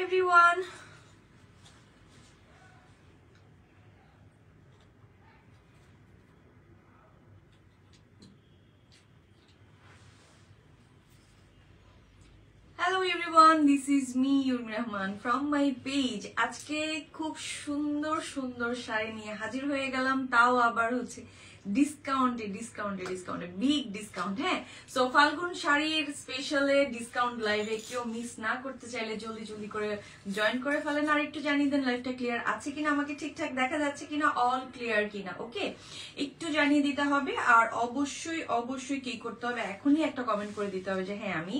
everyone. Hello everyone, this is me Yurmi Rahman from my page. আজকে খুব সুন্দর সুন্দর শাড়ি নিয়ে হাজির হয়ে গেলাম, তাও আবার হচ্ছে ডিসকাউন্টে বিগ ডিসকাউন্ট। হ্যাঁ, সো ফাল্গুন শাড়ির স্পেশালে ডিসকাউন্ট লাইভে কেউ মিস না করতে চাইলে জলদি করে জয়েন করে ফেলেন। আর একটু জানিয়ে দেন লাইভটা ক্লিয়ার আছে কিনা, আমাকে ঠিকঠাক দেখা যাচ্ছে কিনা, অল ক্লিয়ার কিনা। ওকে, একটু জানিয়ে দিতে হবে। আর অবশ্যই কি করতে হবে, এখনই একটা কমেন্ট করে দিতে হবে যে হ্যাঁ আমি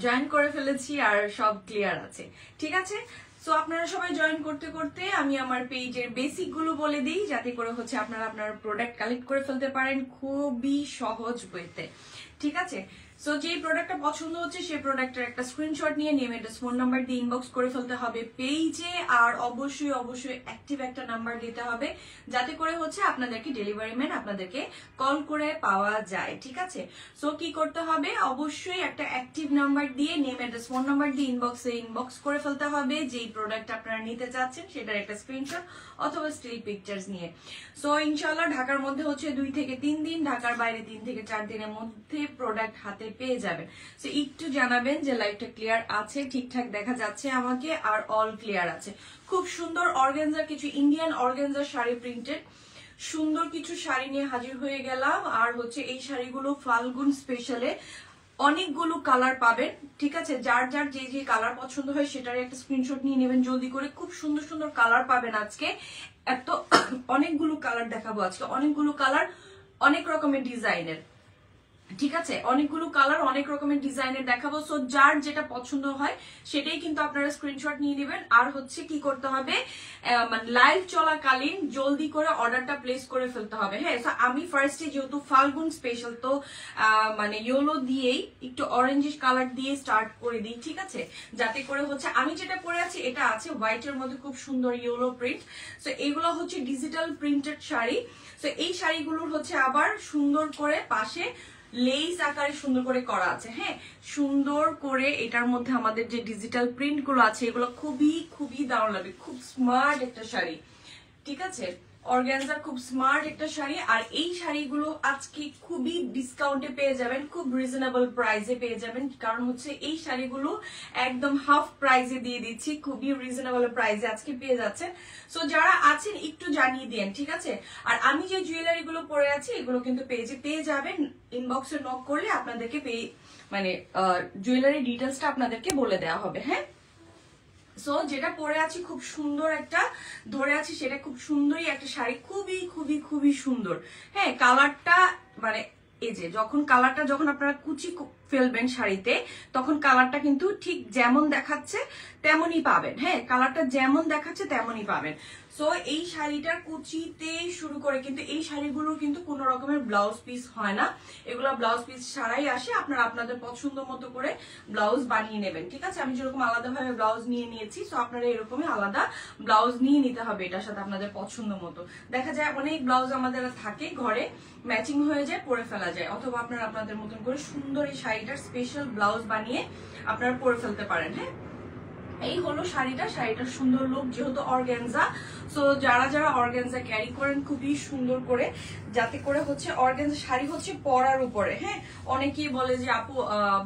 জয়েন করে ফেলেছি আর সব ক্লিয়ার আছে। ঠিক আছে, সো আপনারা সবাই জয়েন করতে করতে আমি আমার পেজের বেসিক গুলো বলে দিই, যাতে করে হচ্ছে আপনারা আপনার প্রোডাক্ট কালেক্ট করে ফেলতে পারেন খুবই সহজ ওয়েতে। ঠিক আছে, সো যে প্রোডাক্টটা পছন্দ হচ্ছে সেই প্রোডাক্টের একটা স্ক্রিনশট নিয়ে নেম অ্যাড্রেস ফোন নাম্বার দিয়ে ইনবক্স করে ফেলতে হবে পেজে। আর অবশ্যই অ্যাক্টিভ একটা নাম্বার দিতে হবে, যাতে করে হচ্ছে আপনাদেরকে ডেলিভারি ম্যান আপনাদেরকে কল করে পাওয়া যায়। ঠিক আছে, সো কি করতে হবে, অবশ্যই একটা অ্যাক্টিভ নাম্বার দিয়ে নেম অ্যাড্রেস ফোন নাম্বার দিয়ে ইনবক্স করে ফেলতে হবে যেই প্রোডাক্ট আপনারা নিতে চাচ্ছেন সেটার একটা স্ক্রিনশট অথবা স্টিল পিকচার্স নিয়ে। সো ইনশাআল্লাহ ঢাকার মধ্যে হচ্ছে 2 থেকে 3 দিন, ঢাকার বাইরে 3 থেকে 4 দিনের মধ্যে প্রোডাক্ট হাতে পেয়ে যাবেন। সো একটু জানাবেন যে লাইভটা ক্লিয়ার আছে, ঠিকঠাক দেখা যাচ্ছে আমাকে, আর অল ক্লিয়ার আছে। খুব সুন্দর অর্গানজার কিছু ইন্ডিয়ান অর্গানজার শাড়ি প্রিন্টেড সুন্দর কিছু শাড়ি নিয়ে হাজির হয়ে গেলাম। আর হচ্ছে এই শাড়িগুলো ফাল্গুন স্পেশালে অনেকগুলো কালার পাবেন। ঠিক আছে, যার যে কালার পছন্দ হয় সেটার একটা স্ক্রিনশট নিয়ে নেবেন জলদি করে। খুব সুন্দর কালার পাবেন আজকে, এত অনেকগুলো কালার দেখাবো আজকে, অনেকগুলো কালার অনেক রকমের ডিজাইনের। ঠিক আছে, অনেকগুলো কালার অনেক রকমের ডিজাইনের দেখাবো। সো যার যেটা পছন্দ হয় সেটাই কিন্তু আপনারা স্ক্রিনশট নিয়ে নেবেন। আর হচ্ছে কি করতে হবে, মানে লাইভ চলাকালীন জলদি করে অর্ডারটা প্লেস করে ফেলতে হবে। হ্যাঁ, আমি ফার্স্টে যেহেতু ফাল্গুন স্পেশাল, তো মানে ইয়েলো দিয়েই একটু অরেঞ্জিশ কালার দিয়ে স্টার্ট করে দিই। ঠিক আছে, যাতে করে হচ্ছে আমি যেটা পরে আছি এটা আছে হোয়াইটের মধ্যে খুব সুন্দর ইয়েলো প্রিন্ট। সো এগুলো হচ্ছে ডিজিটাল প্রিন্টেড শাড়ি। সো এই শাড়িগুলোর হচ্ছে আবার সুন্দর করে পাশে লেস আকারে সুন্দর করে করা আছে। হ্যাঁ, সুন্দর করে এটার মধ্যে আমাদের যে ডিজিটাল প্রিন্ট গুলো আছে এগুলো খুবই দারুণ লাগবে, খুব স্মার্ট একটা শাড়ি। ঠিক আছে, অর্গানজার খুব স্মার্ট একটা শাড়ি। আর এই শাড়িগুলো আজকে খুবই ডিসকাউন্টে পেয়ে যাবেন, খুব রিজনেবল প্রাইসে পেয়ে যাবেন, কারণ হচ্ছে এই শাড়িগুলো একদম হাফ প্রাইসে দিয়ে দিচ্ছি, খুবই রিজনেবল প্রাইসে আজকে পেয়ে যাচ্ছেন। সো যারা আছেন একটু জানিয়ে দেন। ঠিক আছে, আর আমি যে জুয়েলারি গুলো পরে আছি এগুলো কিন্তু পেজে পেয়ে যাবেন, ইনবক্সে নক করলে আপনাদেরকে মানে জুয়েলারি ডিটেলসটা আপনাদেরকে বলে দেওয়া হবে। হ্যাঁ, সো যেটা পরে আছি খুব সুন্দর একটা ধরে আছি, সেটা খুব সুন্দরই একটা শাড়ি, খুবই সুন্দর। হ্যাঁ, কালারটা মানে এই যে যখন আপনারা কুচি ফেলবেন শাড়িতে তখন কালারটা কিন্তু ঠিক যেমন দেখাচ্ছে তেমনই পাবেন। হ্যাঁ, কালারটা যেমন দেখাচ্ছে তেমনই পাবেন। সো এই শাড়িটার কুচিতে শুরু করে কিন্তু এই শাড়িগুলোর কিন্তু কোনো রকমের ব্লাউজ পিস হয় না, এগুলো ব্লাউজ পিস ছাড়াই আসে, আপনারা আপনাদের পছন্দ মতো করে ব্লাউজ বানিয়ে নেবেন। ঠিক আছে, আমি যেরকম আলাদাভাবে ব্লাউজ নিয়ে নিয়েছি, সো আপনারা এরকমই আলাদা ব্লাউজ নিয়ে নিতে হবে এটার সাথে আপনাদের পছন্দ মতো। দেখা যায় অনেক ব্লাউজ আমাদের থাকে ঘরে, ম্যাচিং হয়ে যায়, পরে ফেলা যায়, অথবা আপনারা আপনাদের মতন করে সুন্দর এই শাড়িটার স্পেশাল ব্লাউজ বানিয়ে আপনারা পরে ফেলতে পারেন। হ্যাঁ, এই হলো শাড়িটার সুন্দর লুক, যেহেতু অর্গানজা। সো যারা অর্গানজা ক্যারি করেন খুবই সুন্দর করে, যাতে করে হচ্ছে অর্গানজা শাড়ি হচ্ছে পরার উপরে। হ্যাঁ, অনেকেই বলে যে আপু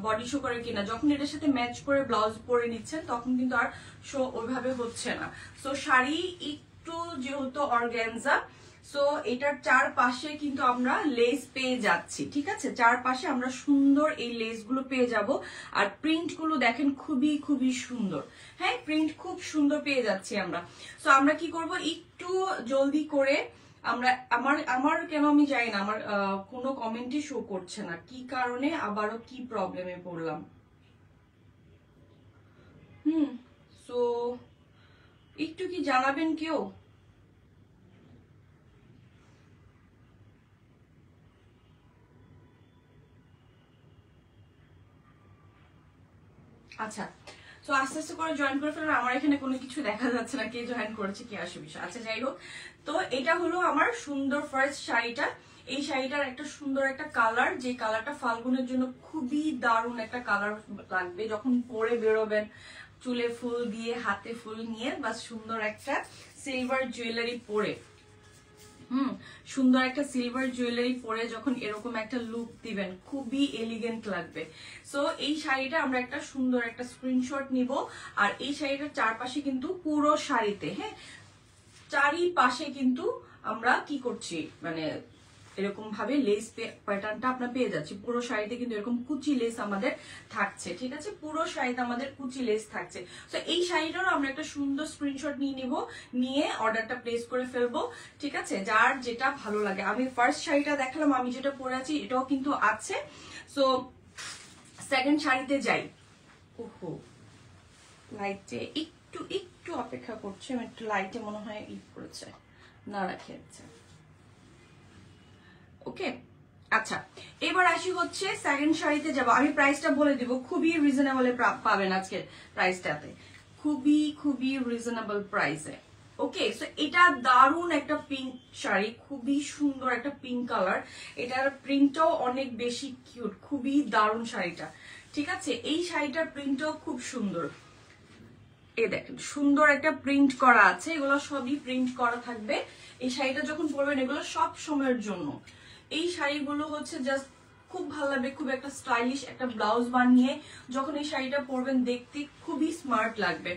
বডি শো করে কিনা, যখন এটার সাথে ম্যাচ করে ব্লাউজ পরে নিচ্ছেন তখন কিন্তু আর শো ওইভাবে হচ্ছে না। সো শাড়ি একটু যেহেতু অর্গানজা, সো এটার চারপাশে কিন্তু আমরা লেস পেয়ে যাচ্ছি। ঠিক আছে, চারপাশে আমরা সুন্দর এই লেস গুলো পেয়ে যাব। আর প্রিন্ট গুলো দেখেন খুবই সুন্দর। হ্যাঁ, প্রিন্ট খুব সুন্দর পেয়ে যাচ্ছি আমরা। সো আমরা কি করব, একটু জলদি করে আমরা আমার কেন আমি জানি না, আমার কোনো কমেন্টই শো করছে না, কি কারণে, আবারও কি প্রবলেমে পড়লাম। সো একটু কি জানাবেন কেউ। আচ্ছা, তো আস্তে করে জয়েন করে ফেলুন। আমার এখানে কোনো কিছু দেখা যাচ্ছে না কে জয়েন করেছে কি আসে বিষয়। আচ্ছা, যাই হোক, তো এটা হলো আমার সুন্দর ফার্স্ট শাড়িটা। এই শাড়িটার একটা সুন্দর একটা কালার, যে কালারটা ফাল্গুনের জন্য খুবই দারুণ একটা কালার লাগবে, যখন পরে বেরোবেন চুলে ফুল দিয়ে হাতে ফুল নিয়ে বা সুন্দর একটা সিলভার জুয়েলারি পরে সুন্দর একটা সিলভার জুয়েলারি পরে যখন এরকম একটা লুক দিবেন খুবই এলিগেন্ট লাগবে। সো এই শাড়িটা আমরা একটা সুন্দর একটা স্ক্রিনশট নিব। আর এই শাড়িটার চারপাশে কিন্তু পুরো শাড়িতে, হ্যাঁ, চারিপাশে কিন্তু আমরা কি করছি, মানে এরকম ভাবে লেস প্যাটার্নটা আমরা পেয়ে যাচ্ছি। পুরো শাড়িতে কিন্তু এরকম কুচি লেস আমাদের থাকছে, ঠিক আছে, পুরো শাড়িতে আমাদের কুচি লেস থাকছে। তো এই শাড়িটারও আমরা একটা সুন্দর স্ক্রিনশট নিয়ে নিব, নিয়ে অর্ডারটা প্লেস করে ফেলবো, ঠিক আছে, যার যেটা ভালো লাগে। আমি ফার্স্ট শাড়িটা দেখালাম, আমি যেটা পরে আছি এটাও কিন্তু আছে। সো সেকেন্ড শাড়িতে যাই। ওহো, লাইটে একটু একটু অপেক্ষা করছি, আমি একটু লাইটে মনে হয় ই করেছে, না রাখে আছে। ওকে, আচ্ছা, এবার আসি হচ্ছে সেকেন্ড শাড়িতে যাব। আমি প্রাইসটা বলে দিব, খুবই রিজনেবলে পাবেন আজকে প্রাইসটাতে, খুবই খুবই রিজনেবল প্রাইসে। ওকে, সো এটা দারুণ একটা পিঙ্ক শাড়ি, খুবই সুন্দর একটা পিঙ্ক কালার, এটার প্রিন্টটাও অনেক বেশি কিউট, খুবই দারুণ শাড়িটা, ঠিক আছে। এই শাড়িটার প্রিন্টটাও খুব সুন্দর, এই দেখেন সুন্দর একটা প্রিন্ট করা আছে, এগুলো সবই প্রিন্ট করা থাকবে। এই শাড়িটা যখন পরবেন এগুলো সব সময়ের জন্য, এই শাড়িগুলো হচ্ছে জাস্ট খুব ভালো লাগবে, খুব একটা স্টাইলিশ একটা ব্লাউজ বানিয়ে যখন এই শাড়িটা পরবেন দেখতে খুবই স্মার্ট লাগবে।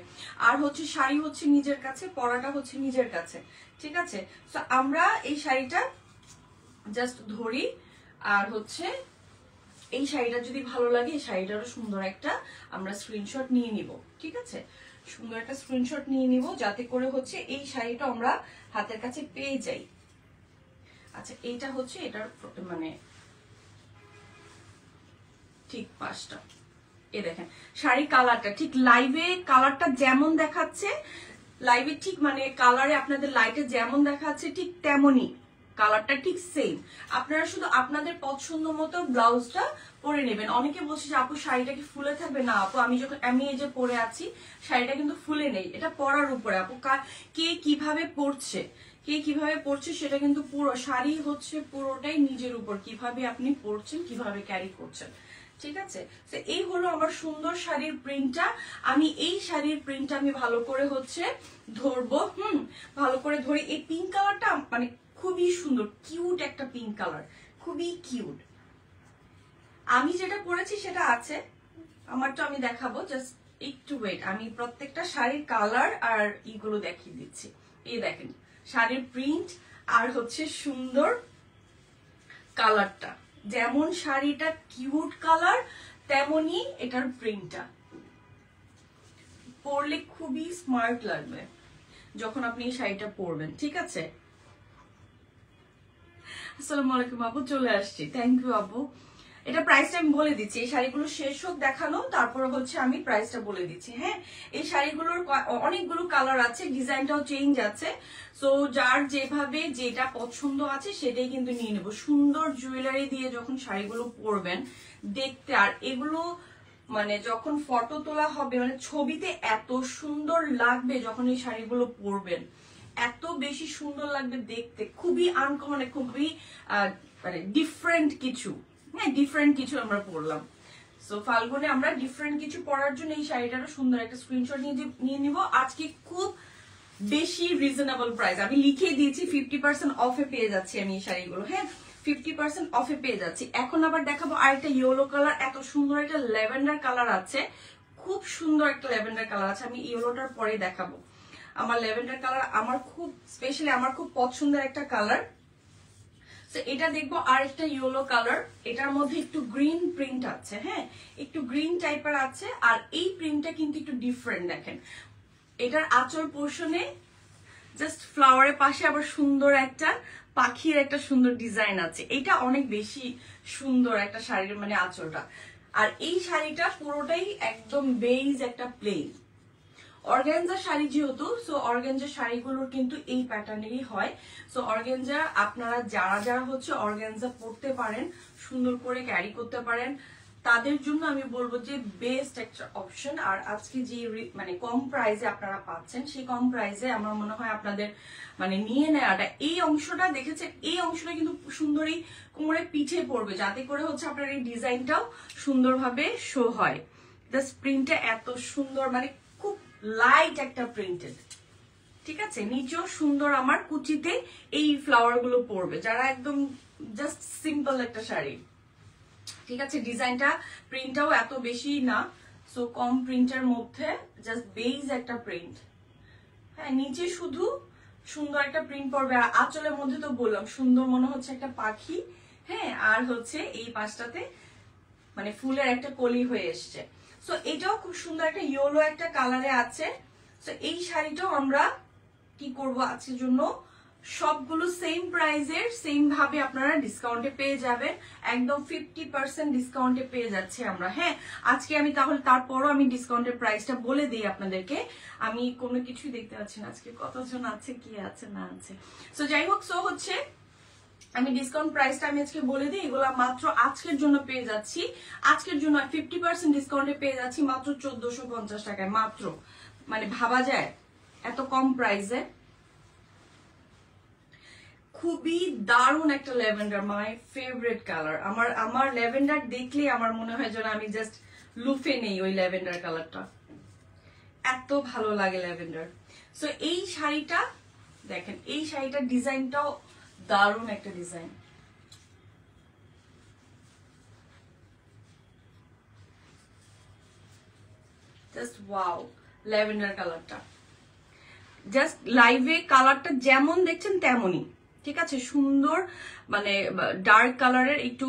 আর হচ্ছে শাড়ি হচ্ছে নিজের কাছে, পরাটা হচ্ছে নিজের কাছে, ঠিক আছে। তো আমরা এই শাড়িটা জাস্ট ধরি, আর হচ্ছে এই শাড়িটা যদি ভালো লাগে এই শাড়িটারও সুন্দর একটা আমরা স্ক্রিনশট নিয়ে নিব, ঠিক আছে, সুন্দর একটা স্ক্রিনশট নিয়ে নিব, যাতে করে হচ্ছে এই শাড়িটা আমরা হাতের কাছে পেয়ে যাই। আচ্ছা, এইটা হচ্ছে এটার মানে ঠিক পাশটা, এ দেখেন শাড়ি কালারটা ঠিক লাইভে কালারটা যেমন দেখাচ্ছে, লাইভে ঠিক মানে কালারে আপনাদের লাইটে যেমন দেখাচ্ছে ঠিক তেমনই কালারটা ঠিক সেম। আপনারা শুধু আপনাদের পছন্দ মতো ব্লাউজটা পরে নেবেন। অনেকে বলছে যে আপু শাড়িটা কি ফুলে থাকবে? না আপু, আমি এই যে পরে আছি শাড়িটা কিন্তু ফুলে নেই, এটা পরার উপরে আপু, কে কিভাবে পরছে, কে কিভাবে পরছে সেটা কিন্তু পুরো শাড়ি হচ্ছে পুরোটাই নিজের উপর, কিভাবে আপনি পরছেন, কিভাবে ক্যারি করছেন, ঠিক আছে। তো এই হলো আমার সুন্দর শাড়ির প্রিন্টটা। আমি এই শাড়ির প্রিন্টটা আমি ভালো করে হচ্ছে ধরবো, ভালো করে ধরে। এই পিঙ্ক কালারটা মানে খুবই সুন্দর, কিউট একটা পিঙ্ক কালার, খুবই কিউট। আমি যেটা পরেছি সেটা আছে, আমারটা আমি দেখাবো, জাস্ট একটু ওয়েট, আমি প্রত্যেকটা শাড়ির কালার আর ইগুলো দেখিয়ে দিচ্ছি। এই দেখেন শাড়ির প্রিন্ট আর হচ্ছে সুন্দর কালারটা, যেমন শাড়িটা কিউট কালার তেমনি এটার প্রিন্টটা, পরলে খুবই স্মার্ট লাগবে যখন আপনি এই শাড়িটা পরবেন, ঠিক আছে। আসসালামু আলাইকুম আপু, চলে আসছি, থ্যাংক ইউ আপু। এটা প্রাইসটা আমি বলে দিচ্ছি, এই শাড়িগুলো শেষ হোক দেখানো, তারপরে হচ্ছে আমি প্রাইসটা বলে দিচ্ছি। হ্যাঁ, এই শাড়িগুলোর অনেকগুলো কালার আছে, ডিজাইনটাও চেঞ্জ আছে। সো যার যেভাবে যেটা পছন্দ আছে সেটাই কিন্তু নিয়ে নেবো। সুন্দর জুয়েলারি দিয়ে যখন শাড়িগুলো পরবেন দেখতে, আর এগুলো মানে যখন ফটো তোলা হবে মানে ছবিতে এত সুন্দর লাগবে, যখন এই শাড়িগুলো পরবেন এত বেশি সুন্দর লাগবে দেখতে, খুবই আনকমন, খুবই মানে ডিফারেন্ট কিছু, হ্যাঁ ডিফারেন্ট কিছু আমরা পরলাম। সো ফাল্গুনে আমরা ডিফারেন্ট কিছু পরার জন্য এই শাড়িটারও সুন্দর একটা স্ক্রিনশট নিয়ে নিব। আজকে খুব বেশি রিজনেবল প্রাইস, আমি লিখে দিয়েছি 50% অফে পেয়ে যাচ্ছি আমি এই শাড়িগুলো, হ্যাঁ 50% অফে পেয়ে যাচ্ছি। এখন আবার দেখাবো আরেকটা ইয়েলো কালার, এত সুন্দর একটা ল্যাভেন্ডার কালার আছে, খুব সুন্দর একটা ল্যাভেন্ডার কালার আছে, আমি ইয়েলোটার পরে দেখাবো। আমার ল্যাভেন্ডার কালার আমার খুব স্পেশালি আমার খুব পছন্দের একটা কালার। তো এটা দেখবো আরেকটা ইয়েলো কালার, এটার মধ্যে একটু গ্রিন প্রিন্ট আছে, হ্যাঁ একটু গ্রিন টাইপের আছে, আর এই প্রিন্টটা কিন্তু একটু ডিফারেন্ট। দেখেন এটার আঁচল পোর্শনে জাস্ট ফ্লাওয়ারের পাশে আবার সুন্দর একটা পাখির একটা সুন্দর ডিজাইন আছে, এটা অনেক বেশি সুন্দর একটা শাড়ির মানে আঁচলটা। আর এই শাড়িটা পুরোটাই একদম বেজ একটা প্লেন অর্গানজা শাড়ি যেহেতু, সো অর্গানজা শাড়িগুলোর কিন্তু এই প্যাটার্নেরই হয়। সো অর্গানজা আপনারা যারা হচ্ছে অর্গানজা পরতে পারেন, সুন্দর করে ক্যারি করতে পারেন, তাদের জন্য আমি বলবো যে বেস্ট একটা অপশন। আর আজকে যে মানে কম প্রাইসে আপনারা পাচ্ছেন, সেই কম প্রাইসে আমার মনে হয় আপনাদের মানে নিয়ে নেওয়াটা, এই অংশটা দেখেছেন, এই অংশটা কিন্তু সুন্দরই কোমরে পিঠে পড়বে, যাতে করে হচ্ছে আপনার এই ডিজাইনটাও সুন্দরভাবে শো হয়। দ্য প্রিন্টটা এত সুন্দর, মানে লাইট একটা প্রিন্টেড, ঠিক আছে। নিচেও সুন্দর আমার কুচিতে এই ফ্লাওয়ার গুলো পড়বে, যারা একদম জাস্ট সিম্পল একটা শাড়ি, ঠিক আছে। ডিজাইনটা প্রিন্টটাও এত বেশি না, সো কম প্রিন্টের মধ্যে জাস্ট বেজ একটা প্রিন্ট। হ্যাঁ, নিচে শুধু সুন্দর একটা প্রিন্ট পড়বে, আর আঁচলের মধ্যে তো বললাম সুন্দর মনে হচ্ছে একটা পাখি। হ্যাঁ, আর হচ্ছে এই পাশটাতে মানে ফুলের একটা কলি হয়ে এসছে। সো এটাও খুব সুন্দর একটা ইয়েলো একটা কালারে আছে। সো এই শাড়িটাও আমরা কি করব আজকের জন্য, সবগুলো সেম প্রাইজের, সেম ভাবে আপনারা ডিসকাউন্টে পেয়ে যাবেন, একদম 50% ডিসকাউন্টে পেয়ে যাচ্ছে আমরা। হ্যাঁ, আজকে আমি তাহলে তারপরও আমি ডিসকাউন্টের প্রাইসটা বলে দিই আপনাদেরকে। আমি কোনো কিছুই দেখতে পাচ্ছি না আজকে কতজন আছে, কি আছে না আছে। সো যাই হোক, সো হচ্ছে আমি ডিসকাউন্ট প্রাইসটা আমি আজকে বলে দিই। এগুলো মাত্র আজকের জন্য পেয়ে যাচ্ছি, আজকের জন্য 50% ডিসকাউন্টে পেয়ে যাচ্ছি মাত্র 1450 টাকায়। মাত্র, মানে ভাবা যায় এত কম প্রাইসে। খুবই দারুণ একটা ল্যাভেন্ডার, মাই ফেভারিট কালার। আমার ল্যাভেন্ডার দেখলে আমার মনে হয় যেন আমি জাস্ট লুফে নেই ওই ল্যাভেন্ডার কালারটা, এত ভালো লাগে ল্যাভেন্ডার। সো এই শাড়িটা দেখেন, এই শাড়িটার ডিজাইনটাও দারুণ একটা ডিজাইন। জাস্ট ওয়াও, ল্যাভেন্ডার কালারটা জাস্ট লাইভে কালারটা যেমন দেখছেন তেমনই, ঠিক আছে। সুন্দর মানে ডার্ক কালারের একটু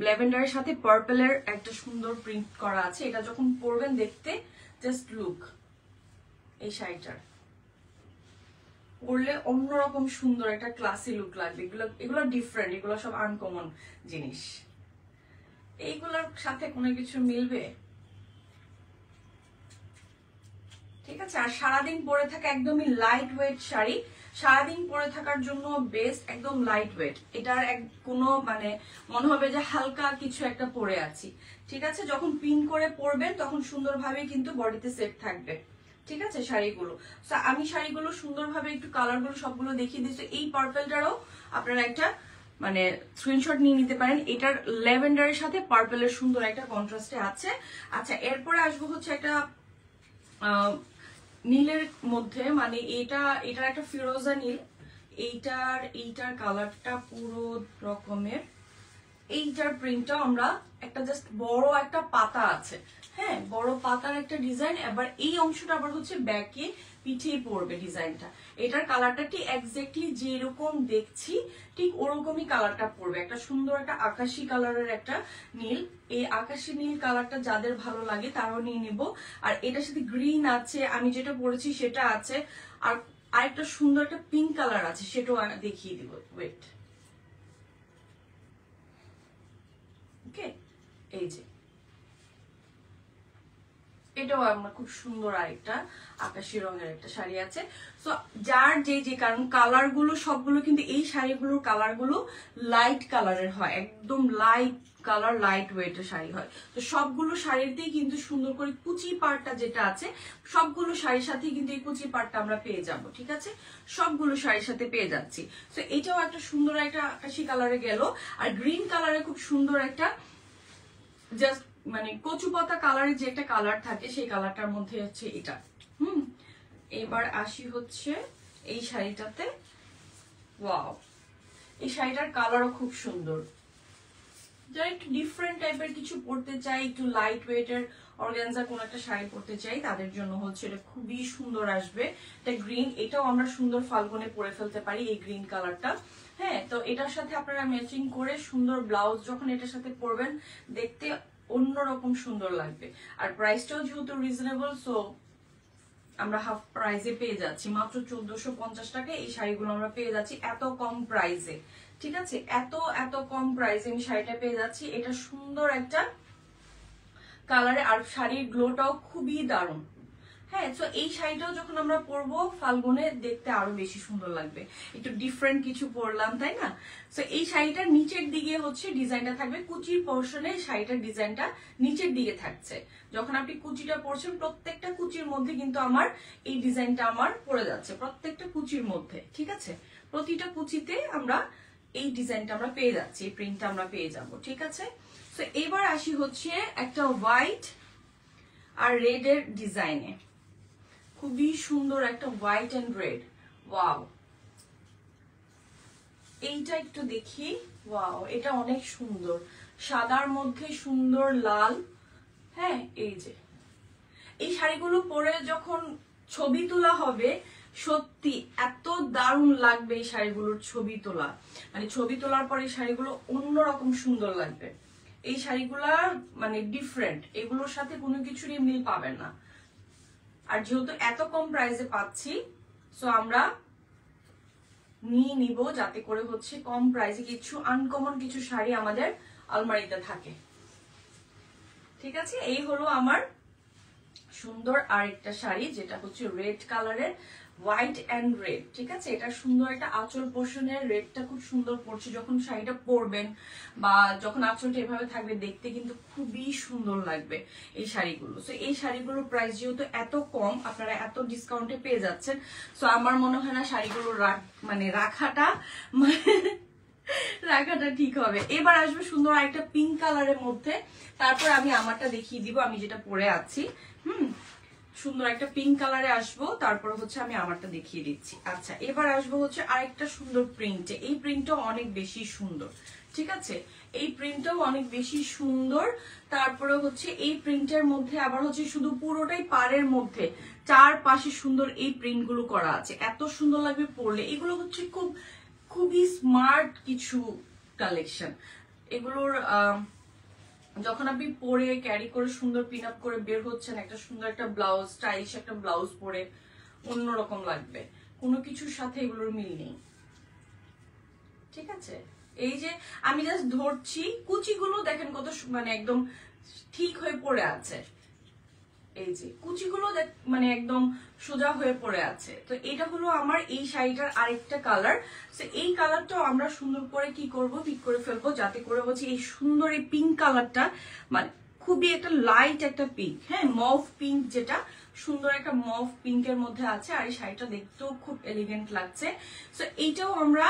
ল্যাভেন্ডারের সাথে পার্পলের একটা সুন্দর প্রিন্ট করা আছে। এটা যখন পরবেন দেখতে জাস্ট লুক, এই শাড়িটার পরলে অন্যরকম সুন্দর একটা ক্লাসি লুক লাগবে। এগুলো ডিফারেন্ট, এগুলো সব আনকমন জিনিস, এইগুলোর সাথে কোনো কিছু মিলবে, ঠিক আছে। আর সারাদিন পরে থাকা একদমই লাইট ওয়েট শাড়ি, সারাদিন পরে থাকার জন্য বেস্ট, একদম লাইট ওয়েট। এটার কোনো মানে মনে হবে যে হালকা কিছু একটা পরে আছি, ঠিক আছে। যখন পিন করে পরবেন তখন সুন্দরভাবে কিন্তু বডিতে সেট থাকবে, ঠিক আছে শাড়িগুলো। সো আমি শাড়িগুলো সুন্দরভাবে একটু কালারগুলো সবগুলো দেখিয়ে দিচ্ছি। এই পার্পলটারও আপনারা একটা মানে স্ক্রিনশট নিয়ে নিতে পারেন। এটার ল্যাভেন্ডারের সাথে পার্পলের সুন্দর একটা কন্ট্রাস্টে আছে। আচ্ছা, এরপরে আসবো হচ্ছে একটা নীলের মধ্যে, মানে এটার একটা ফিরোজা নীল। এইটার কালারটা পুরো রকমের, এইটার প্রিন্টটা আমরা একটা জাস্ট বড় একটা পাতা আছে, হ্যাঁ বড় পাতার একটা ডিজাইন। এবার এই অংশটা আবার হচ্ছে ব্যাকে পিঠেই পড়বে ডিজাইনটা। এটার কালারটা ঠিক এক্স্যাক্টলি যেরকম দেখছি ঠিক ওরকমই কালারটা পড়বে, একটা সুন্দর একটা আকাশি কালারের একটা নীল। এই আকাশি নীল কালারটা যাদের ভালো লাগে তারাও নিয়ে নিব। আর এটার সাথে গ্রিন আছে, আমি যেটা পরেছি সেটা আছে, আর আরেকটা সুন্দর একটা পিঙ্ক কালার আছে, সেটাও দেখিয়ে দিব। ওয়েট, ওকে, এই যে এটাও আমার খুব সুন্দর আরেকটা আকাশি রঙের একটা শাড়ি আছে। সো যার যে কারণ কালার গুলো সবগুলো কিন্তু এই শাড়িগুলোর কালার গুলো লাইট কালারের হয়, একদম লাইট কালার, লাইট ওয়েটের শাড়ি হয়। তো সবগুলো শাড়িতেই কিন্তু সুন্দর করে কুচি পাড়টা যেটা আছে, সবগুলো শাড়ির সাথে কিন্তু এই কুচি পাড়টা আমরা পেয়ে যাব, ঠিক আছে। সবগুলো শাড়ির সাথে পেয়ে যাচ্ছি। তো এটাও একটা সুন্দর একটা আকাশি কালারে গেল। আর গ্রিন কালারে খুব সুন্দর একটা জাস্ট মানে কচু পাতা কালারের যে একটা কালার থাকে সেই কালারটার মধ্যে হচ্ছে এটা। এবার আসি হচ্ছে এই শাড়িটাতে। ওয়াও, এই শাড়িটার কালারও খুব সুন্দর। যারা একটু ডিফারেন্ট টাইপের কিছু পরতে চাই, একটু লাইট ওয়েটের অর্গানজা কোন একটা শাড়ি পরতে চাই, তাদের জন্য হচ্ছে এটা খুবই সুন্দর আসবে। এটা গ্রিন, এটাও আমরা সুন্দর ফাল্গুনে পরে ফেলতে পারি এই গ্রিন কালারটা। হ্যাঁ, তো এটার সাথে আপনারা ম্যাচিং করে সুন্দর ব্লাউজ যখন এটার সাথে পরবেন দেখতে অন্যরকম সুন্দর লাগবে। আর প্রাইসটাও যেহেতু রিজনেবল, সো আমরা হাফ প্রাইসে পেয়ে যাচ্ছি, মাত্র 1450 টাকায় এই শাড়িগুলো আমরা পেয়ে যাচ্ছি এত কম প্রাইসে, ঠিক আছে। এত কম প্রাইসে আমি শাড়িটা পেয়ে যাচ্ছি। এটা সুন্দর একটা কালারে, আর শাড়ির গ্লোটাও খুবই দারুণ। হ্যাঁ, তো এই শাড়িটাও যখন আমরা পরবো ফাল্গুনে দেখতে আরো বেশি সুন্দর লাগবে, একটু ডিফারেন্ট কিছু পরলাম, তাই না। তো এই শাড়িটার নিচের দিকে হচ্ছে ডিজাইনটা থাকবে, কুচির পোর্শনে শাড়িটার ডিজাইনটা নিচের দিকে থাকছে। যখন আপনি কুচিটা পরছেন প্রত্যেকটা কুচির মধ্যে কিন্তু আমার এই ডিজাইনটা আমার পড়ে যাচ্ছে, প্রত্যেকটা কুচির মধ্যে, ঠিক আছে। প্রতিটা কুচিতে আমরা এই ডিজাইনটা আমরা পেয়ে যাচ্ছি, এই প্রিন্টটা আমরা পেয়ে যাব, ঠিক আছে। তো এবার আসি হচ্ছে একটা হোয়াইট আর রেড এর ডিজাইনে। খুবই সুন্দর একটা হোয়াইট এন্ড রেড। ওয়াও, এইটা একটু দেখি। ওয়াও, এটা অনেক সুন্দর, সাদার মধ্যে সুন্দর লাল। হ্যাঁ, এই যে এই শাড়িগুলো পরে যখন ছবি তোলা হবে সত্যি এত দারুণ লাগবে। এই শাড়িগুলোর ছবি তোলা, মানে ছবি তোলার পরে এই শাড়িগুলো অন্যরকম সুন্দর লাগবে। এই শাড়িগুলা মানে ডিফারেন্ট, এগুলোর সাথে কোনো কিছুরই মিল পাবেন না। আর যেহেতু এত কম প্রাইসে পাচ্ছি, সো আমরা নিয়ে নিব যাতে করে হচ্ছে কম প্রাইসে কিছু আনকমন কিছু শাড়ি আমাদের আলমারিতে থাকে। ঠিক আছে, এই হলো আমার সুন্দর আরেকটা শাড়ি, যেটা হচ্ছে রেড কালারের, হোয়াইট এন্ড রেড। ঠিক আছে, এটা সুন্দর একটা আঁচল পোর্শনের, রেডটা খুব সুন্দর পড়ছে। যখন শাড়িটা পরবেন বা যখন আঁচলটা এভাবে থাকবে দেখতে কিন্তু খুবই সুন্দর লাগবে এই শাড়িগুলো। সো এই শাড়িগুলোর প্রাইস যেহেতু এত কম, আপনারা এত ডিসকাউন্টে পেয়ে যাচ্ছেন, সো আমার মনে হয় না শাড়িগুলো রাখাটা ঠিক হবে। এবার আসবে সুন্দর আরেকটা পিঙ্ক কালারের মধ্যে, তারপর আমি আমারটা দেখিয়ে দিব, আমি যেটা পরে আছি। সুন্দর একটা পিঙ্ক কালারে আসবো, তারপর হচ্ছে আমি আমারটা দেখিয়ে দিচ্ছি। আচ্ছা, এবার আসবো হচ্ছে আরেকটা সুন্দর প্রিন্টে। এই প্রিন্টটাও অনেক বেশি সুন্দর। ঠিক আছে, এই প্রিন্টটাও অনেক বেশি সুন্দর। তারপরে হচ্ছে এই প্রিন্টের মধ্যে আবার হচ্ছে শুধু পুরোটাই পাড়ের মধ্যে চারপাশে সুন্দর এই প্রিন্ট গুলো করা আছে, এত সুন্দর লাগবে পরলে। এগুলো হচ্ছে খুবই স্মার্ট কিছু কালেকশন। এগুলোর যখন আপনি পরে ক্যারি করে সুন্দর পিন আপ করে বের হচ্ছেন, একটা সুন্দর একটা ব্লাউজ, স্টাইলিশ একটা ব্লাউজ পরে অন্যরকম লাগবে, কোনো কিছুর সাথে এগুলোর মিল নেই। ঠিক আছে, এই যে আমি জাস্ট ধরছি, কুচিগুলো দেখেন কত মানে একদম ঠিক হয়ে পড়ে আছে। এই যে কুচিগুলো মানে একদম সোজা হয়ে পড়ে আছে। তো এটা হলো আমার এই শাড়িটার আরেকটা কালার। তো এই কালারটাও আমরা সুন্দর করে কি করব, পিক করে ফেলবো, যাতে করে হচ্ছে এই সুন্দর এই পিঙ্ক কালারটা, মানে খুবই একটা লাইট একটা পিঙ্ক, হ্যাঁ মভ পিঙ্ক, যেটা সুন্দর একটা মভ পিঙ্কের মধ্যে আছে। আর এই শাড়িটা দেখতেও খুব এলিগেন্ট লাগছে। তো এইটাও আমরা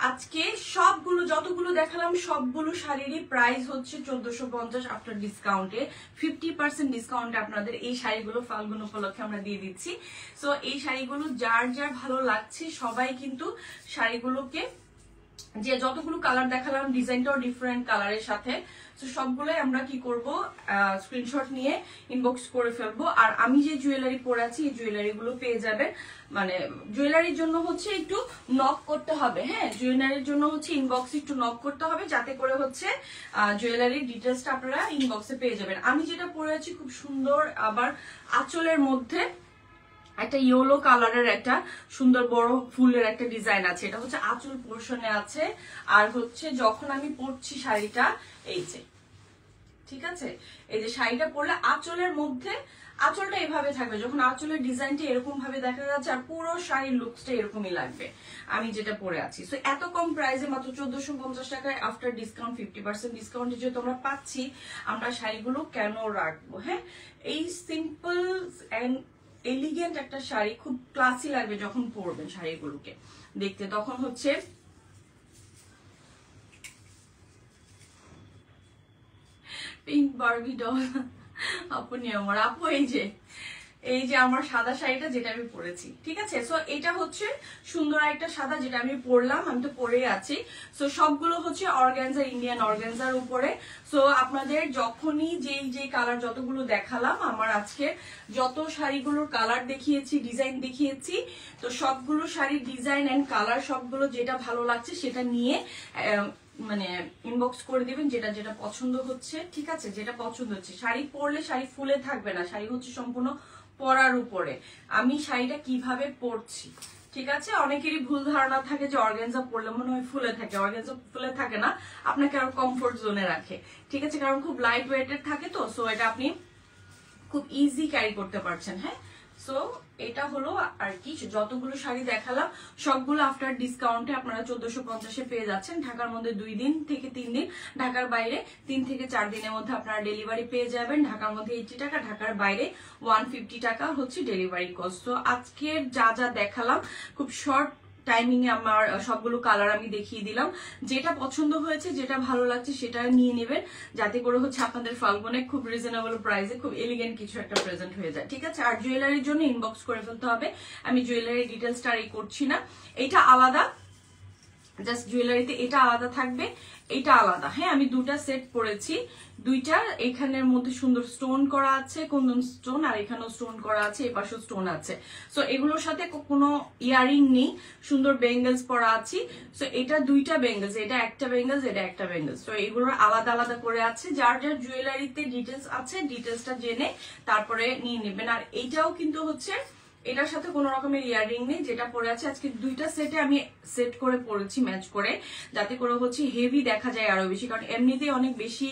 আজকে সবগুলো যতগুলো দেখালাম সবগুলো শাড়িরই প্রাইস হচ্ছে 1450 আফটার ডিসকাউন্টে। 50% ডিসকাউন্টে আপনাদের এই শাড়িগুলো ফাল্গুন উপলক্ষে আমরা দিয়ে দিচ্ছি। সো এই শাড়িগুলো যার যার ভালো লাগছে সবাই কিন্তু শাড়িগুলোকে, যে যতগুলো কালার দেখালাম ডিজাইনটাও ডিফারেন্ট কালারের সাথে, তো সবগুলোই আমরা কি করব, স্ক্রিনশট নিয়ে ইনবক্স করে ফেলবো। আর আমি যে জুয়েলারি পরে আছি এই জুয়েলারি গুলো পেয়ে যাবে, মানে জুয়েলারির জন্য হচ্ছে একটু নক করতে হবে। হ্যাঁ, জুয়েলারির জন্য হচ্ছে ইনবক্সে একটু নক করতে হবে, যাতে করে হচ্ছে জুয়েলারির ডিটেলসটা আপনারা ইনবক্সে পেয়ে যাবেন। আমি যেটা পরে আছি খুব সুন্দর, আবার আঁচলের মধ্যে একটা ইয়েলো কালারের একটা সুন্দর বড় ফুলের একটা ডিজাইন আছে, এটা হচ্ছে আঁচল পোর্শনে আছে। আর হচ্ছে যখন আমি পরছি শাড়িটা, এই যে ঠিক আছে, এই যে শাড়িটা পরলে আঁচলের মধ্যে আঁচলটা এভাবে থাকবে, যখন আঁচলের ডিজাইনটা এরকম ভাবে দেখা যাচ্ছে, আর পুরো শাড়ির লুকসটা এরকমই লাগবে আমি যেটা পরে আছি। সো এত কম প্রাইসে মাত্র 1450 টাকায় আফটার ডিসকাউন্ট 50% ডিসকাউন্টে যেহেতু আমরা পাচ্ছি, আমরা শাড়িগুলো কেন রাখবো। হ্যাঁ, এই সিম্পল এন্ড এলিগেন্ট একটা শাড়ি খুব ক্লাসি লাগবে যখন পরবেন শাড়িগুলোকে দেখতে, তখন হচ্ছে পিঙ্ক বারবি ডল আপনি আমার আপু, এই যে আমার সাদা শাড়িটা যেটা আমি পরেছি। ঠিক আছে, সো এটা হচ্ছে সুন্দর একটা সাদা যেটা আমি পরলাম, আমি তো পরেই আছি। সো সবগুলো হচ্ছে অর্গানজা, ইন্ডিয়ান অর্গানজার উপরে। সো আপনাদের যখনই যে কালার যতগুলো দেখালাম, আমার আজকে যত শাড়িগুলোর কালার দেখিয়েছি, ডিজাইন দেখিয়েছি, তো সবগুলো শাড়ির ডিজাইন এন্ড কালার সবগুলো যেটা ভালো লাগছে সেটা নিয়ে মানে ইনবক্স করে দিবেন, যেটা যেটা পছন্দ হচ্ছে। ঠিক আছে, যেটা পছন্দ হচ্ছে। শাড়ি পরলে শাড়ি ফুলে থাকবে না, শাড়ি হচ্ছে সম্পূর্ণ পরার উপরে আমি শাড়িটা কিভাবে পরছি। ঠিক আছে, অনেকেরই ভুল ধারণা থাকে যে অর্গানজা পরলে মনে হয় ফুলে থাকে, অর্গানজা ফুলে থাকে না, আপনাকে আরো কমফোর্ট জোনে রাখে। ঠিক আছে, কারণ খুব লাইট ওয়েটেড থাকে, তো সো এটা আপনি খুব ইজি ক্যারি করতে পারছেন। হ্যাঁ, সো এটা হলো আর কি, যতগুলো শাড়ি দেখালাম সবগুলো আফটার ডিসকাউন্টে আপনারা 1450-এ পেয়ে যাচ্ছেন। ঢাকার মধ্যে 2 দিন থেকে 3 দিন, ঢাকার বাইরে 3 থেকে 4 দিনের মধ্যে আপনারা ডেলিভারি পেয়ে যাবেন। ঢাকার মধ্যে 80 টাকা, ঢাকার বাইরে 150 টাকা হচ্ছে ডেলিভারি কস্ট। তো আজকের যা যা দেখালাম খুব শর্ট টাইমিং এ আমার সবগুলো কালার আমি দেখিয়ে দিলাম। যেটা পছন্দ হয়েছে, যেটা ভালো লাগছে সেটা নিয়ে নেবেন, যাতে করে হচ্ছে আপনাদের ফাল্গুনে খুব রিজনেবল প্রাইসে খুব এলিগেন্ট কিছু একটা প্রেজেন্ট হয়ে যায়, ঠিক আছে? আর জুয়েলারির জন্য ইনবক্স করে ফেলতে হবে। আমি জুয়েলারি ডিটেলসটা আর করছি না, এটা আলাদা, জাস্ট জুয়েলারিতে এটা আলাদা থাকবে, এটা আলাদা। হ্যাঁ, আমি দুটা সেট পরেছি, দুইটা এখানের মধ্যে সুন্দর স্টোন করা আছে, কুন্দন স্টোন, আর এখানেও স্টোন করা আছে, এই পাশেও স্টোন আছে। সো এগুলোর সাথে কোনো ইয়ারিং নেই, সুন্দর বেঙ্গলস পরা আছি। সো এটা দুইটা বেঙ্গলস, এটা একটা বেঙ্গলস, এটা একটা বেঙ্গলস। তো এগুলোর আলাদা আলাদা করে আছে, যার যার জুয়েলারিতে ডিটেলস আছে ডিটেলসটা জেনে তারপরে নিয়ে নেবেন। আর এইটাও কিন্তু হচ্ছে এটার সাথে কোনো রকমের ইয়ারিং নেই, যেটা পরে আছে আজকে দুইটা সেটে আমি সেট করে পরেছি ম্যাচ করে, যাতে করে হচ্ছে হেভি দেখা যায় আরো বেশি, কারণ এমনিতেই অনেক বেশি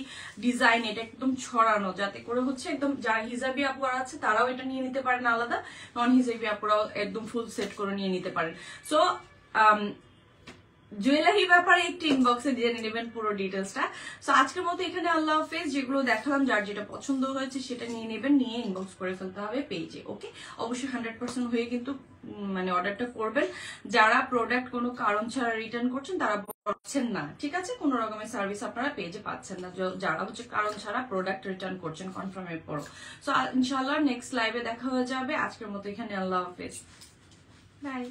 ডিজাইন, এটা একদম ছড়ানো, যাতে করে হচ্ছে একদম যারা হিজাবি আপুরা আছে তারাও এটা নিয়ে নিতে পারেন আলাদা, নন হিজাবি আপুরাও একদম ফুল সেট করে নিয়ে নিতে পারেন। সো জুয়েলারি ব্যাপারে একটু ইনবক্সে জেনে নেবেন পুরো ডিটেলসটা। সো আজকের মতো এখানে আল্লাহ হাফেজ। যেগুলো দেখালাম যার যেটা পছন্দ হয়েছে সেটা নিয়ে নেবেন, নিয়ে ইনবক্স করে ফেলতে হবে পেজে। ওকে, অবশ্যই 100% হয়ে কিন্তু মানে অর্ডারটা করবেন। যারা প্রোডাক্ট কোনো কারণ ছাড়া রিটার্ন করছেন তারা পাচ্ছেন না, ঠিক আছে? কোনো রকমের সার্ভিস আপনারা পেজে পাচ্ছেন না, যারা হচ্ছে কারণ ছাড়া প্রোডাক্ট রিটার্ন করছেন কনফার্মের পর। সো ইনশাআল্লাহ নেক্সট লাইভে দেখা হয়ে যাবে। আজকের মতো এখানে আল্লাহ হাফেজ, বাই।